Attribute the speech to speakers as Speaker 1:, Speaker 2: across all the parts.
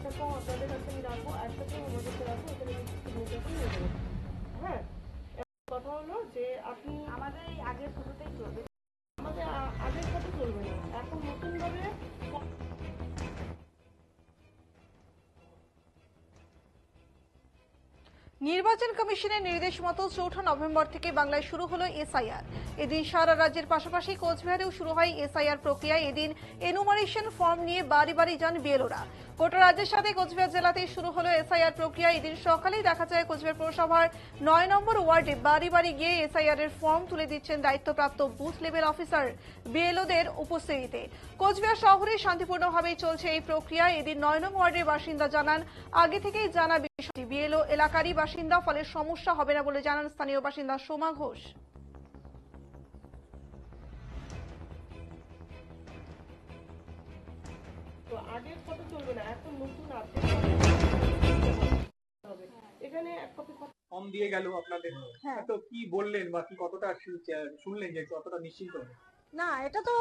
Speaker 1: একটা ফর্ম আপনাদের কাছে আমি রাখবো, একটা ফর্ম আমার কাছে রাখবো, এখানে সিগনেচারটা নিয়ে দেবো। হ্যাঁ, কথা হলো যে আপনি আমাদের এই আগের ফটোটাই চলবে, আমাদের আগের ফটো চলবে না, এখন নতুনভাবে
Speaker 2: নির্বাচন কমিশনের নির্দেশ মতো ৪ঠা নভেম্বর থেকে বাংলায় শুরু হলো এসআইআর। এদিন সারা রাজ্যের পাশাপাশি কোচবিহারেও শুরু হয় এসআইআর প্রক্রিয়া। এদিন এনুমারেশন ফর্ম নিয়ে বাড়ি বাড়ি যান বিএলওরা। গোটা রাজ্যের সাথে কোচবিহার জেলাতেই শুরু হলো এসআইআর প্রক্রিয়া। এদিন সকালেই দেখা যায় কোচবিহার পৌরসভার ৯ নম্বর ওয়ার্ডে বাড়ি বাড়ি গিয়ে এসআইআর এর ফর্ম তুলে দিচ্ছেন দায়িত্বপ্রাপ্ত বুথ লেভেল অফিসার বিএলওদের উপস্থিতিতে। কোচবিহার শহরে শান্তিপূর্ণভাবেই চলছে এই প্রক্রিয়া। এদিন ৯ নং ওয়ার্ডের বাসিন্দা জানান, আগে থেকেই জানা বিষয়টি, বিএলও এলাকারই বাসিন্দা, ফলে সমস্যা হবে না বলে জানান স্থানীয় বাসিন্দা সোমা ঘোষ।
Speaker 1: তো আগের ফটো চলবে না, এখন নতুন আপডেট হবে। এখানে এক কপি
Speaker 3: ফর্ম দিয়ে গেল আপনাদের, তো কি বললেন বা কি কতটা শুনলেন যে কতটা নিশ্চিন্ত?
Speaker 4: না, এটা তো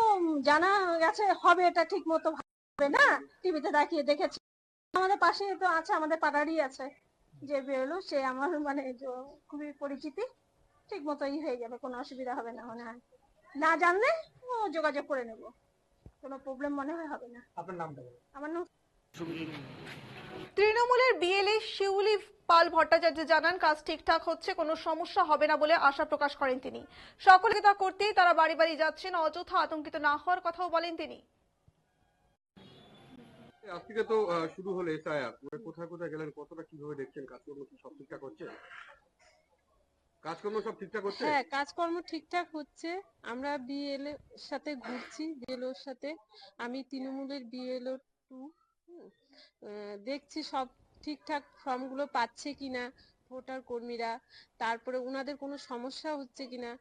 Speaker 4: জানা গেছে হবে, এটা ঠিক মতো হবে না, টিভিতে দেখেছি। আমাদের পাশে তো আছে, আমাদের পাড়ারই আছে যে বেরোলো, সে আমার মানে খুবই পরিচিতি, ঠিক মতোই হয়ে যাবে, কোনো অসুবিধা হবে না মনে হয়। না জানলে ও যোগাযোগ করে নেব, কোনো প্রবলেম মনে হয় হবে না।
Speaker 3: আপনার নামটা বলুন।
Speaker 4: আমার নাম
Speaker 2: তৃণমূলের বিএলএ শিউলি পাল ভট্টাচার্য জানান, কাজ ঠিকঠাক হচ্ছে, কোনো সমস্যা হবে না বলে আশা প্রকাশ করেন তিনি। সকলকে তা করতেই তারা বাড়ি বাড়ি যাচ্ছেন, অযথা আতঙ্কিত না হওয়ার কথাও বলেন তিনি।
Speaker 5: আজ থেকে তো শুরু হলো এসআইআর, কোথায় কোথায় গেলেন, কতটা কিভাবে দেখছেন, কাজকর্ম কি সব ঠিকঠাক হচ্ছে? কাজকর্ম সব ঠিকঠাক হচ্ছে?
Speaker 6: হ্যাঁ, কাজকর্ম ঠিকঠাক হচ্ছে। আমরা বিএলও সাথে ঘুরছি, বিএলওর সাথে। আমি তৃণমূলের বিএলও 2, দেখছি সব ঠিকঠাক ফর্মগুলো পাচ্ছে কিনা ভোটার কর্মীরা, তারপরে উনাদের কোনো সমস্যা হচ্ছে কিনা।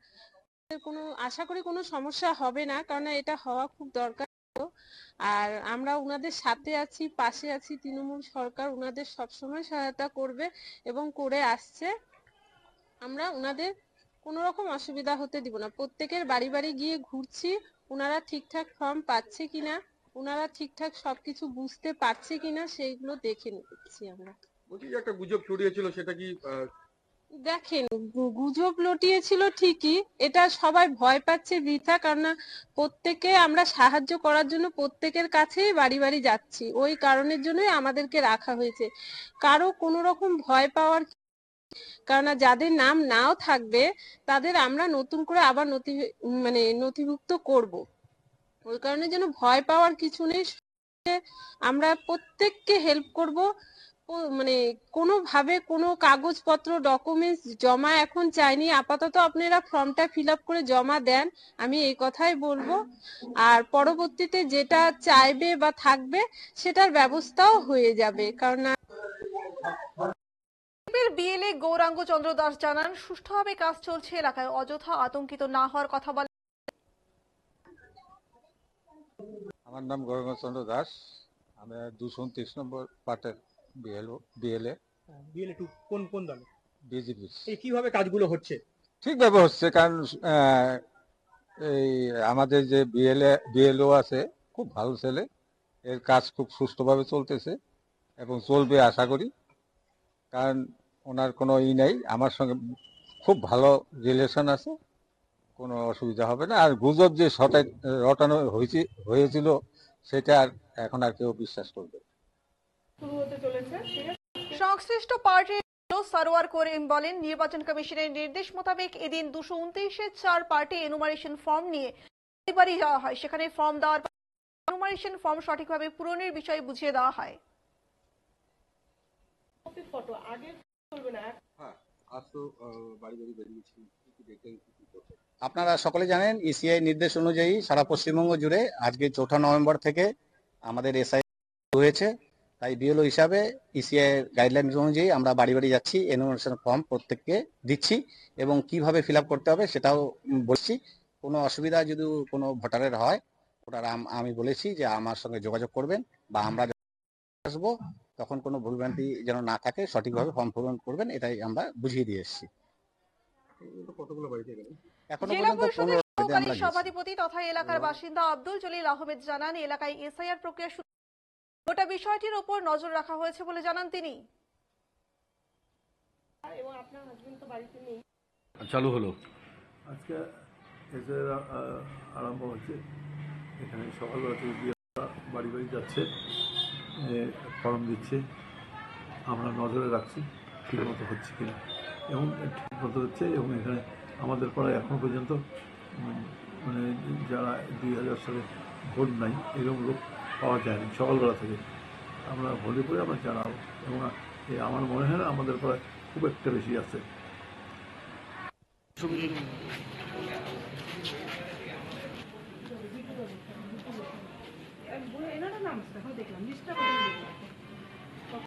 Speaker 6: কোনো আশা করি কোনো সমস্যা হবে না, কারণ এটা হওয়া খুব দরকার। আর আমরা উনাদের সাথে আছি, পাশে আছি। তৃণমূল সরকার উনাদের সবসময় সহায়তা করবে এবং করে আসছে। আমরা উনাদের কোনো রকম অসুবিধা হতে দিব না। প্রত্যেকের বাড়ি বাড়ি গিয়ে ঘুরছি, উনারা ঠিকঠাক ফর্ম পাচ্ছে কিনা, উনারা ঠিকঠাক সবকিছু বুঝতে পারছে কিনা, সেইগুলো দেখে নিচ্ছি আমরা।
Speaker 5: বলছি যে একটা গুজব ছড়িয়েছিল, সেটা কি
Speaker 6: দেখেন, গুজব লটিয়েছিল ঠিকই, এটা সবাই ভয় পাচ্ছে বৃথা, কারণ প্রত্যেকে আমরা সাহায্য করার জন্য প্রত্যেকের কাছেই বাড়ি বাড়ি যাচ্ছি, ওই কারণের জন্যই আমাদেরকে রাখা হয়েছে। কারো কোনো রকম ভয় পাওয়ার, কারণ যাদের নাম নাও থাকবে তাদের আমরা নতুন করে আবার নথিভুক্ত করব। ওই কারণে যেন ভয় পাওয়ার কিছু নেই। আমরা প্রত্যেককে হেল্প করব। কোনোভাবে কোনো কাগজপত্র ডকুমেন্টস জমা এখন চাইনি, আপাতত আপনারা ফর্মটা ফিল আপ করে জমা দেন, আমি এই কথাই বলবো। আর পরবর্তীতে যেটা চাইবে বা থাকবে সেটার ব্যবস্থাও হয়ে যাবে, কারণ
Speaker 2: বিএলএ গৌরাঙ্গ চন্দ্র দাস জানান, সুষ্ঠুভাবে কাজ চলছে এলাকায়, অযথা আতঙ্কিত না হওয়ার কথা বলেন।
Speaker 7: আমার নাম গৌরাঙ্গ চন্দ্র দাস, আমি 229 নম্বর পার্টের বিএলএ
Speaker 3: বিএলএ 2 কোন কোন দল?
Speaker 7: বিজেপি।
Speaker 3: এই কিভাবে কাজগুলো হচ্ছে?
Speaker 7: ঠিকভাবে হচ্ছে, কারণ এই আমাদের যে বিএলও আছে, খুব ভালো ছেলে, এর কাজ খুব সুষ্ঠুভাবে চলতেছে এবং চলবে আশা করি। কারণ ওনার কোনো নেই, আমার সঙ্গে খুব ভালো রিলেশন আছে, কোনো অসুবিধা হবে না। আর গুজব যে রটানো হয়েছিল সেটা এখন আর কেউ বিশ্বাস করবে।
Speaker 1: শুরু হতে চলেছে, ঠিক আছে?
Speaker 2: সংশ্লিষ্ট পার্টির সারোয়ার করিম বলেন, নির্বাচন কমিশনের নির্দেশ মোতাবেক এদিন 229-এর 4 পার্টি এনুমারেশন ফর্ম নিয়ে বাড়ি বাড়ি যাওয়া হয়। সেখানে ফর্ম দেওয়ার পর এনুমারেশন ফর্ম সঠিকভাবে পূরণের বিষয়ে বুঝিয়ে দেওয়া হয়।
Speaker 1: কপি ফটো আগের চলবে না।
Speaker 5: হ্যাঁ, আজ তো বাড়ি বাড়ি বেরিয়েছি, কি দেখলেন, কি করছেন?
Speaker 8: আপনারা সকলে জানেন, ইসিআই নির্দেশ অনুযায়ী সারা পশ্চিমবঙ্গ জুড়ে আজকে 4ঠা নভেম্বর থেকে আমাদের এসআই শুরু হয়েছে। তাই বিএলও হিসাবে ইসিআই গাইডলাইন অনুযায়ী আমরা বাড়ি বাড়ি যাচ্ছি, এনুমারেশন ফর্ম প্রত্যেককে দিচ্ছি এবং কিভাবে ফিল আপ করতে হবে সেটাও বলছি। কোনো অসুবিধা যদি কোনো ভোটারের হয়, ওটার আমি বলেছি যে আমার সঙ্গে যোগাযোগ করবেন, বা আমরা আসবো তখন কোনো ভুলভ্রান্তি যেন না থাকে, সঠিকভাবে ফর্ম পূরণ করবেন, এটাই আমরা বুঝিয়ে দিয়ে এসেছি।
Speaker 5: কতগুলো বাড়িতে গেলেন?
Speaker 8: এখনো
Speaker 2: জেলা
Speaker 8: পর্যন্ত
Speaker 2: পরিষদের
Speaker 8: 15
Speaker 2: সহকারী
Speaker 8: আমরা গেছি।
Speaker 2: সভাধিপতি তথা এলাকার বাসিন্দা আব্দুল জলিল আহমেদ জানান, এলাকায় এসআইআর প্রক্রিয়া গোটা বিষয়টির ওপর নজর রাখা হয়েছে বলে জানান তিনি।
Speaker 1: এবং আপনার হাজবেন্ড তো বাড়িতে নেই।
Speaker 5: চালু হলো
Speaker 9: আজকে এসে আরম্ভ হচ্ছে। এখানে সকালবেলা থেকে বিএলওরা বাড়ি বাড়ি যাচ্ছে, ফর্ম দিচ্ছে, আমরা নজরে রাখছি ঠিক মতো হচ্ছে কিনা, এবং ঠিক মতো হচ্ছে। এবং এখানে আমাদের পাড়ায় এখনো পর্যন্ত মানে যারা 2000 সালে ভোট নাই এরকম লোক পাওয়া যায়নি। সকালবেলা থেকে আমরা ভোটে করে আমরা জানাবো, এবং আমার মনে হয় না আমাদের পাড়ায় খুব একটা বেশি আছে।
Speaker 1: এনারা নাম এখন দেখলাম লিস্টটা